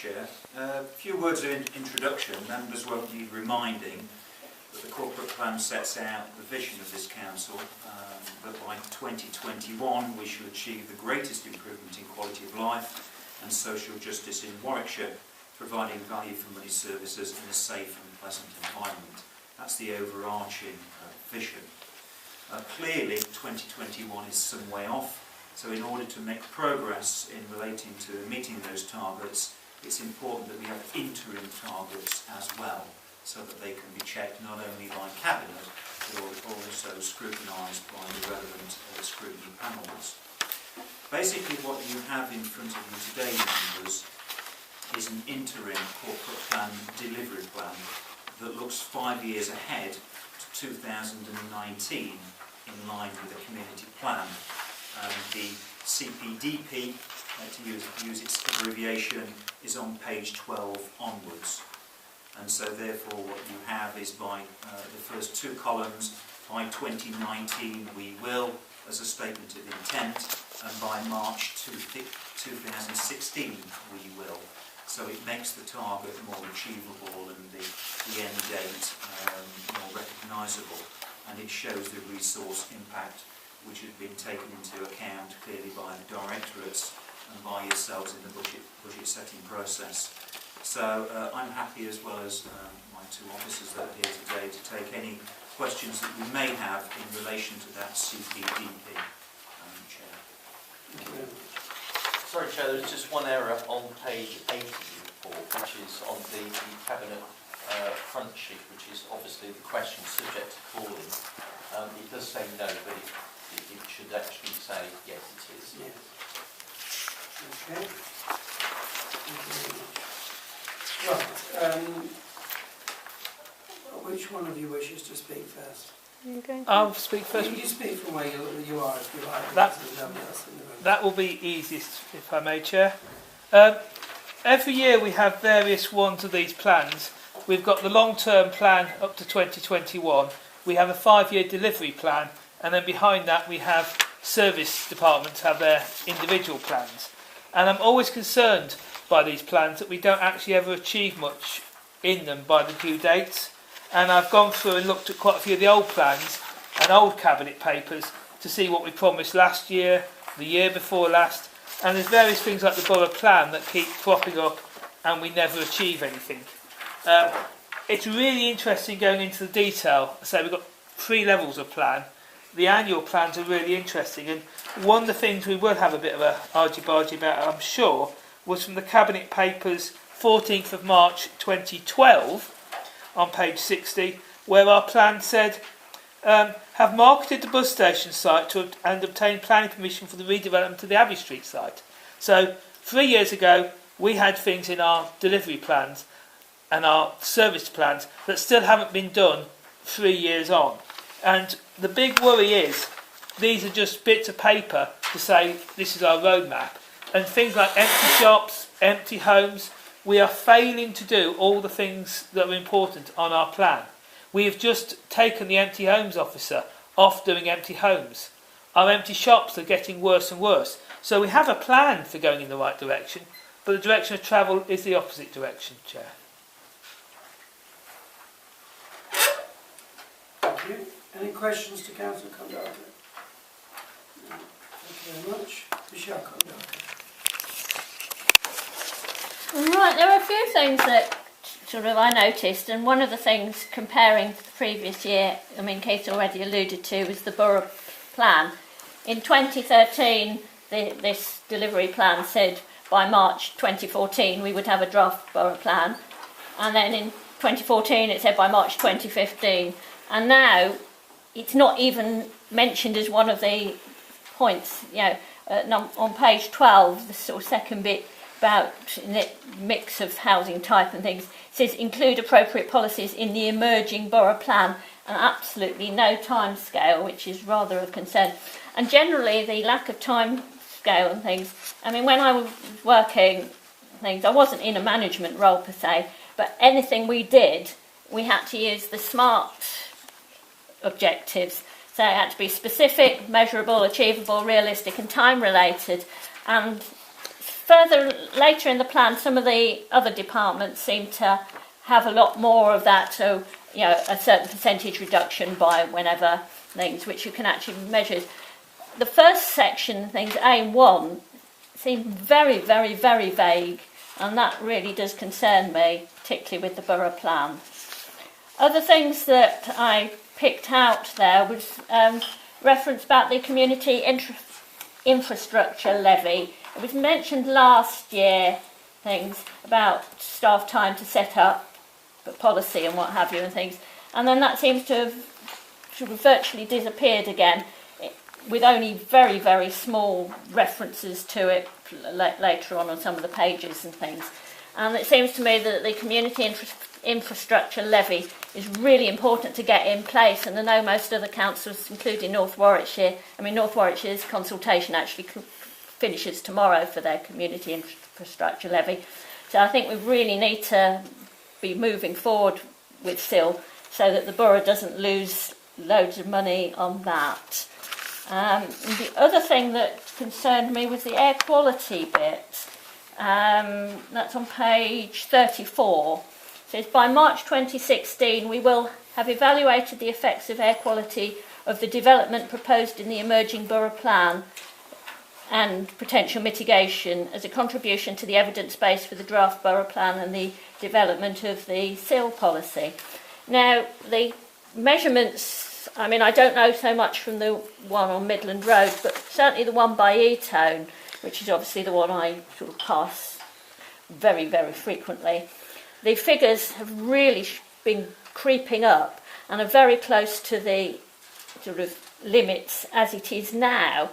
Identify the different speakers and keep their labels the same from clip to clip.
Speaker 1: Chair. A few words of introduction. Members won't need reminding that the corporate plan sets out the vision of this council, that by 2021 we should achieve the greatest improvement in quality of life and social justice in Warwickshire, providing value for money services in a safe and pleasant environment. That's the overarching vision. Clearly 2021 is some way off, so in order to make progress in relating to meeting those targets, it's important that we have interim targets as well, so that they can be checked not only by Cabinet, but also scrutinised by the relevant scrutiny panels. Basically what you have in front of you today, members, is an interim corporate plan delivery plan that looks 5 years ahead to 2019 in line with the community plan. The CPDP, to use its abbreviation, is on page 12 onwards. And so therefore what you have is by the first two columns, by 2019 we will, as a statement of intent, and by March 2016 we will. So it makes the target more achievable and the end date more recognisable, and it shows the resource impact which has been taken into account clearly by the directorates and by yourselves in the budget setting process. So I'm happy, as well as my two officers that are here today, to take any questions that we may have in relation to that CPDP. Chair.
Speaker 2: Thank you very much.
Speaker 3: Sorry, Chair, there's just one error on page 8 of the report, which is on the Cabinet front sheet, which is obviously the question subject to calling. It does say no, but it should actually say yes, it is.
Speaker 2: Yes. Okay. Thank you very much. Right. Which one of you wishes to speak first?
Speaker 4: I'll speak first.
Speaker 2: You speak from where you are, if you like.
Speaker 4: That will be easiest, if I may, Chair. Every year we have various ones of these plans. We've got the long-term plan up to 2021. We have a 5-year delivery plan, and then behind that we have service departments have their individual plans. And I'm always concerned by these plans that we don't actually ever achieve much in them by the due dates. And I've gone through and looked at quite a few of the old plans and old Cabinet papers to see what we promised last year, the year before last, and there's various things like the Borough plan that keep cropping up and we never achieve anything. It's really interesting going into the detail. So we've got 3 levels of plan. The annual plans are really interesting, and one of the things we will have a bit of a argy-bargy about, I'm sure, was from the Cabinet papers 14th of March 2012 on page 60, where our plan said, have marketed the bus station site and obtained planning permission for the redevelopment of the Abbey Street site. So 3 years ago we had things in our delivery plans and our service plans that still haven't been done 3 years on. And the big worry is these are just bits of paper to say this is our roadmap. And things like empty shops, empty homes, we are failing to do all the things that are important on our plan. We have just taken the empty homes officer off doing empty homes. Our empty shops are getting worse and worse. So we have a plan for going in the right direction, but the direction of travel is the opposite direction, Chair.
Speaker 2: Thank you. Any questions to Councillor Condarco? No. Thank you very much. Michelle Condarco.
Speaker 5: Right, there are a few things that I noticed, and one of the things comparing to the previous year, I mean, Keith already alluded to, was the Borough plan. In 2013, this delivery plan said by March 2014 we would have a draft Borough plan, and then in 2014 it said by March 2015, and now it's not even mentioned as one of the points. On page 12, the sort of second bit about mix of housing type and things, it says include appropriate policies in the emerging borough plan, and absolutely no time scale, which is rather of concern. And generally the lack of time scale and things, I mean, when I was working things, I wasn't in a management role per se, but anything we did, we had to use the SMART objectives. So it had to be specific, measurable, achievable, realistic and time related. And further later in the plan, some of the other departments seem to have a lot more of that. So, you know, a certain percentage reduction by whenever things, which you can actually measure. The first section, things A1, seem very, very, very vague, and that really does concern me, particularly with the borough plan. Other things that I picked out there was reference about the community infrastructure levy. It was mentioned last year, things about staff time to set up the policy and what have you and things, and then that seems to have sort of virtually disappeared again, with only very, very small references to it later on some of the pages and things. And it seems to me that the community infrastructure levy is really important to get in place, and I know most other councils, including North Warwickshire, North Warwickshire's consultation actually finishes tomorrow for their community infrastructure levy. So I think we really need to be moving forward with SIL so that the borough doesn't lose loads of money on that. The other thing that concerned me was the air quality bit. That's on page 34. It says, by March 2016, we will have evaluated the effects of air quality of the development proposed in the emerging borough plan and potential mitigation as a contribution to the evidence base for the draft borough plan and the development of the SIL policy. Now, the measurements, I don't know so much from the one on Midland Road, but certainly the one by Etone, which is obviously the one I sort of pass very, very frequently. The figures have really been creeping up and are very close to the sort of limits as it is now.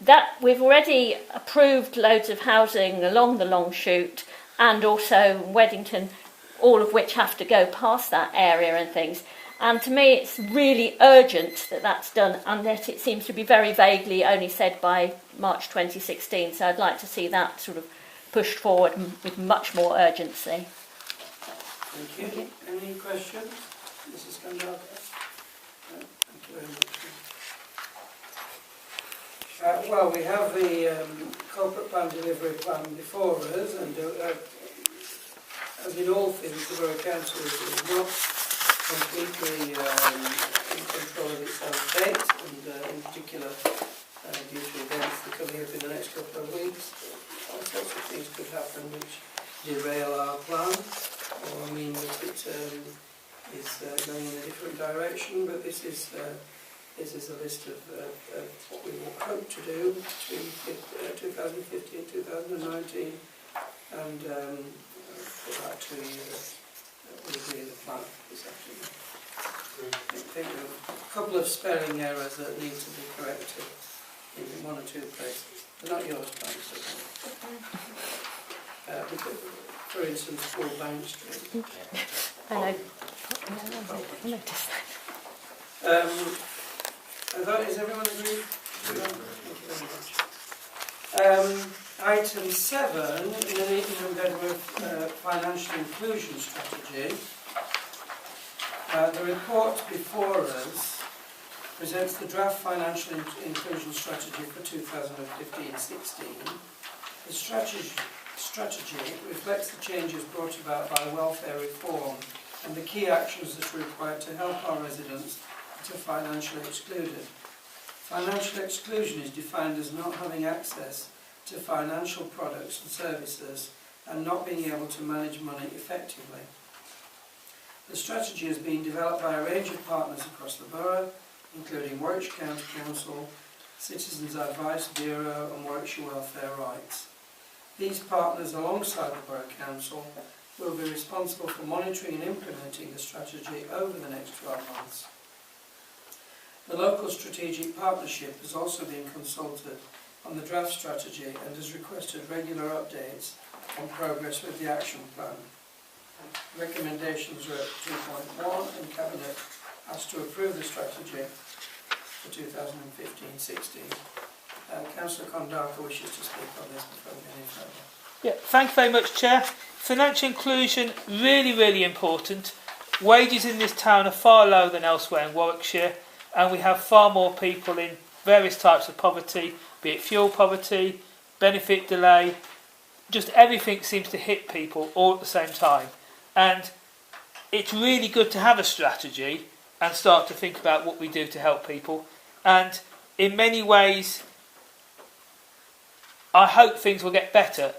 Speaker 5: That we've already approved loads of housing along the long shoot and also Weddington, all of which have to go past that area and things. And to me, it's really urgent that that's done, and yet it seems to be very vaguely only said by March 2016. So I'd like to see that sort of pushed forward with much more urgency.
Speaker 2: Thank you. Any questions? Mrs. Kandaka? No? Thank you very much. Well, we have the corporate plan delivery plan before us, and as in all things, the Borough Council is not completely in control of its own fate, and in particular, due to events that are coming up in the next couple of weeks, all sorts of things could happen which derail our plan, or mean that it is going in a different direction. But this is a list of what we will hope to do between 2015 and 2019, and for about 2 years. We'll agree the plan this afternoon. I think there are a couple of spelling errors that need to be corrected in one or two places. They're not yours, thanks. For instance, Paul Bank Street.
Speaker 5: I know. I noticed that.
Speaker 2: Is everyone agreed? Thank you very much. Item 7, in the Bedworth Financial Inclusion Strategy. The report before us presents the draft Financial Inclusion Strategy for 2015-16. The strategy reflects the changes brought about by welfare reform and the key actions that are required to help our residents that are financially excluded. Financial exclusion is defined as not having access to financial products and services and not being able to manage money effectively. The strategy has been developed by a range of partners across the borough, including Warwickshire County Council, Citizens Advice Bureau and Warwickshire Welfare Rights. These partners, alongside the Borough Council, will be responsible for monitoring and implementing the strategy over the next 12 months. The local strategic partnership has also been consulted on the draft strategy and has requested regular updates on progress with the action plan. Recommendations are at 2.1 and Cabinet asked to approve the strategy for 2015-16. Councillor Kondaka wishes to speak on this before we go any further.
Speaker 4: Yeah, thank you very much, Chair. Financial inclusion, really, really important. Wages in this town are far lower than elsewhere in Warwickshire, and we have far more people in various types of poverty, be it fuel poverty, benefit delay, just everything seems to hit people all at the same time. And it's really good to have a strategy and start to think about what we do to help people. And in many ways, I hope things will get better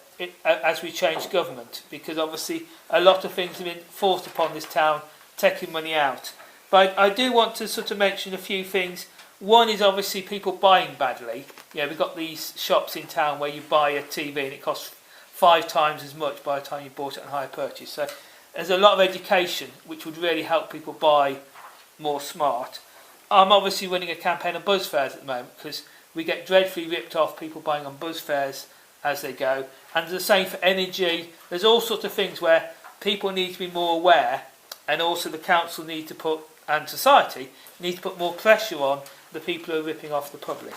Speaker 4: as we change government, because obviously a lot of things have been forced upon this town, taking money out. But I do want to sort of mention a few things. One is obviously people buying badly. You know, we've got these shops in town where you buy a TV and it costs 5 times as much by the time you bought it on hire purchase. So there's a lot of education which would really help people buy more smart. I'm obviously running a campaign on bus fares at the moment because we get dreadfully ripped off people buying on bus fares as they go. And the same for energy. There's all sorts of things where people need to be more aware, and also the council need to put, and society need to put more pressure on the people who are ripping off the public.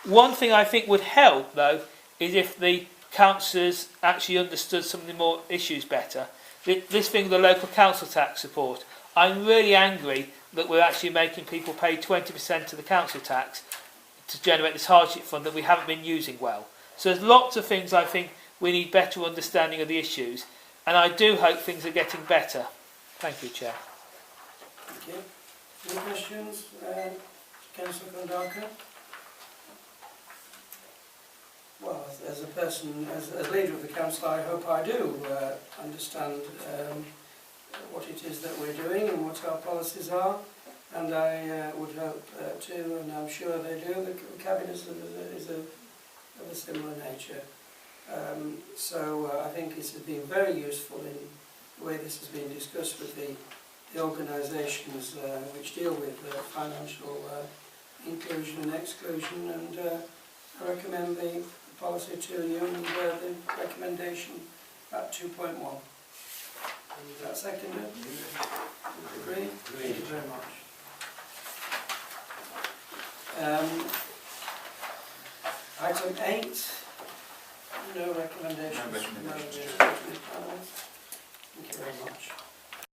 Speaker 4: One thing I think would help though is if the councillors actually understood some of the more issues better. This thing, the local council tax support, I'm really angry that we're actually making people pay 20% of the council tax to generate this hardship fund that we haven't been using well. So there's lots of things I think we need better understanding of the issues, and I do hope things are getting better. Thank you, Chair.
Speaker 2: Thank you. Any questions, Councillor Kondaka? Well, as a person, as leader of the council, I hope I do understand what it is that we're doing and what our policies are, and I would hope too, and I'm sure they do, the cabinet is of a similar nature. So I think it's been very useful in the way this has been discussed with the organisations which deal with financial inclusion and exclusion, and I recommend the policy to you and the recommendation at 2.1. Is that seconded? Agree? Thank you very much. Item 8, no recommendations.
Speaker 1: No recommendations.
Speaker 2: Thank you very much.